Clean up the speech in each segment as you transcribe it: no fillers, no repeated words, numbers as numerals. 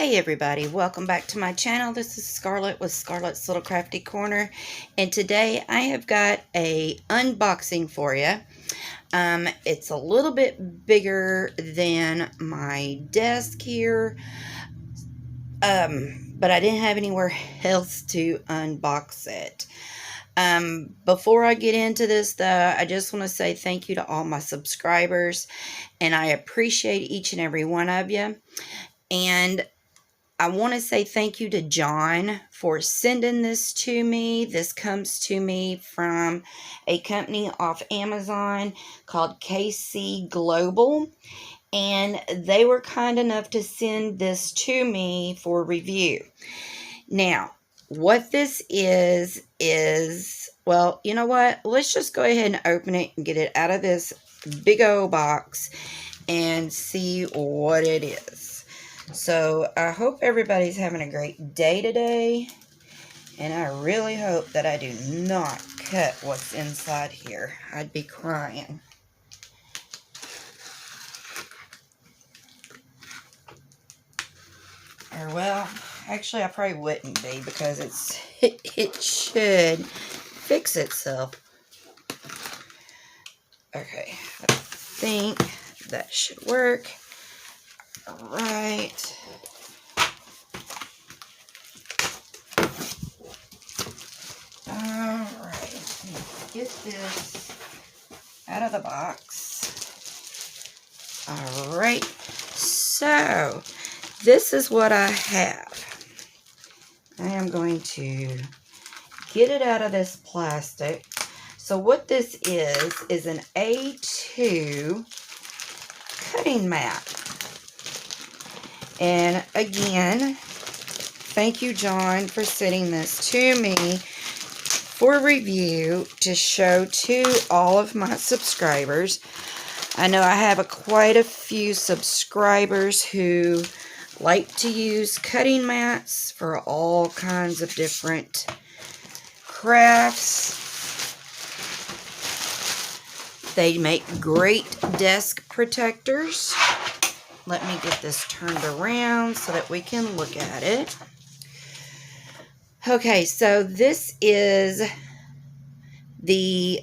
Hey everybody, welcome back to my channel. This is Scarlett with Scarlett's Little Crafty Corner, and today I have got a unboxing for you. It's a little bit bigger than my desk here, but I didn't have anywhere else to unbox it. Before I get into this though, I just want to say thank you to all my subscribers, and I appreciate each and every one of you. And I want to say thank you to John for sending this to me. This comes to me from a company off Amazon called KC Global. And they were kind enough to send this to me for review. Now, what this is, well, you know what? Let's just go ahead and open it and get it out of this big old box and see what it is. So I hope everybody's having a great day today, and I really hope that I do not cut what's inside here. I'd be crying. Or well, actually I probably wouldn't be, because it should fix itself. Okay, I think that should work. Alright. Alright. Get this out of the box. Alright. So, this is what I have. I am going to get it out of this plastic. So, what this is an A2 cutting mat. And again, thank you, John, for sending this to me for review to show to all of my subscribers. I know I have quite a few subscribers who like to use cutting mats for all kinds of different crafts. They make great desk protectors. Let me get this turned around so that we can look at it. Okay, so this is the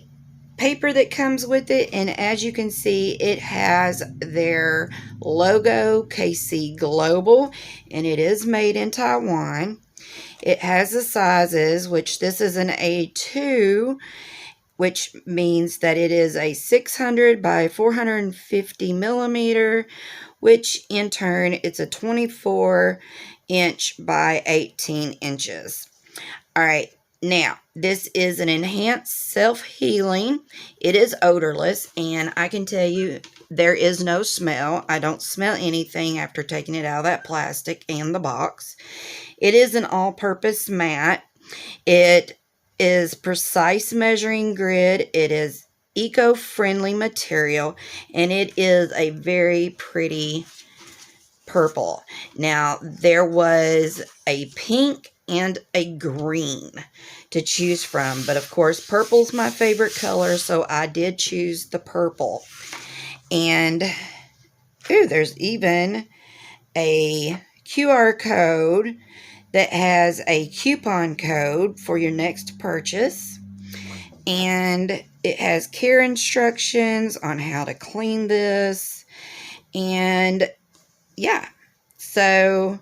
paper that comes with it, and as you can see, it has their logo, KC Global, and it is made in Taiwan. It has the sizes, which this is an A2, which means that it is a 600 by 450 millimeter, which in turn it's a 24 inch by 18 inches. All right, now this is an enhanced self-healing. It is odorless, and I can tell you there is no smell. I don't smell anything after taking it out of that plastic and the box. It is an all-purpose mat. It is precise measuring grid. It is eco-friendly material, and it is a very pretty purple. Now, there was a pink and a green to choose from, but of course purple's my favorite color, so I did choose the purple. And ooh, there's even a QR code that has a coupon code for your next purchase, and it has care instructions on how to clean this. And yeah, so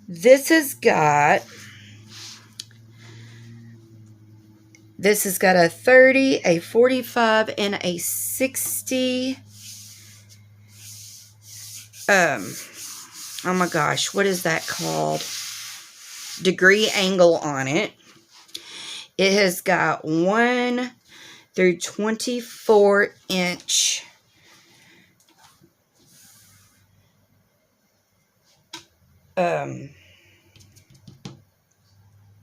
this has got a 30, a 45, and a 60 oh my gosh, what is that called? Degree angle on it. It has got 1 through 24 inch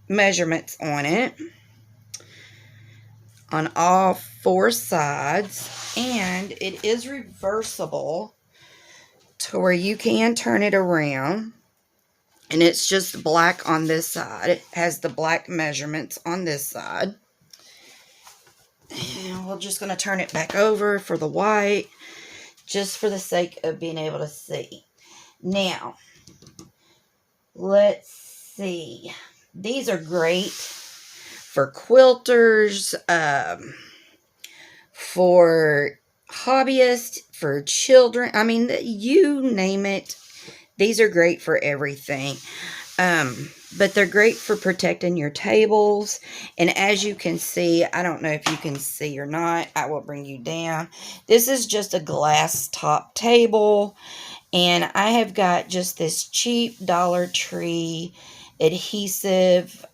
measurements on it on all 4 sides, and it is reversible to where you can turn it around, and it's just black on this side. It has the black measurements on this side, and we're just going to turn it back over for the white, just for the sake of being able to see. Now, let's see. These are great for quilters, for hobbyists, for children. I mean, you name it. These are great for everything. But they're great for protecting your tables. And as you can see, I don't know if you can see or not. I will bring you down. This is just a glass top table. And I have got just this cheap Dollar Tree adhesive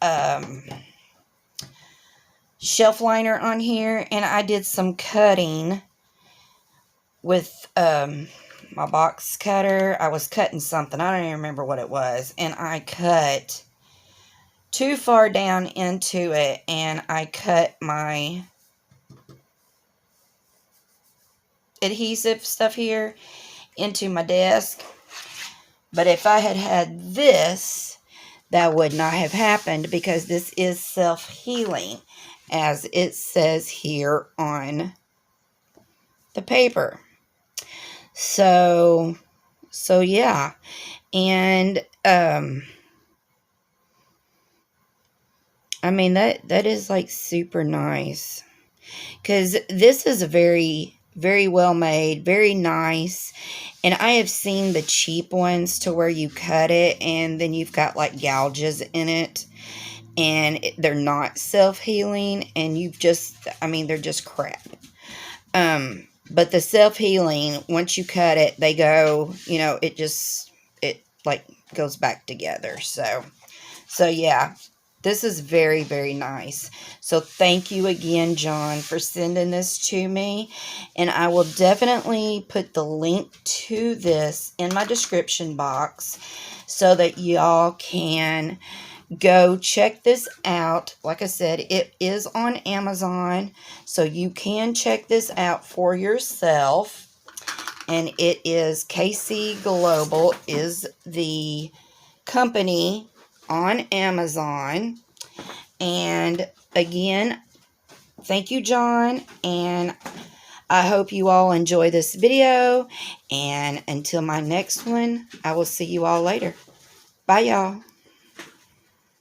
shelf liner on here. And I did some cutting with my box cutter. I was cutting something. I don't even remember what it was. And I cut too far down into it. And I cut my adhesive stuff here into my desk. But if I had had this, that would not have happened, because this is self-healing, as it says here on the paper. So yeah. And I mean, that is like super nice, because this is a very, very well made, very nice. And I have seen the cheap ones to where you cut it and then you've got like gouges in it, and they're not self-healing, and you've just, I mean, they're just crap. But the self-healing, once you cut it, they go, you know, it like goes back together. So yeah, this is very, very nice. So thank you again, John, for sending this to me. And I will definitely put the link to this in my description box so that y'all can go check this out. Like I said, it is on Amazon, so you can check this out for yourself. And it is KC Global is the company on Amazon. And again, thank you, John, and I hope you all enjoy this video. And until my next one, I will see you all later. Bye, y'all.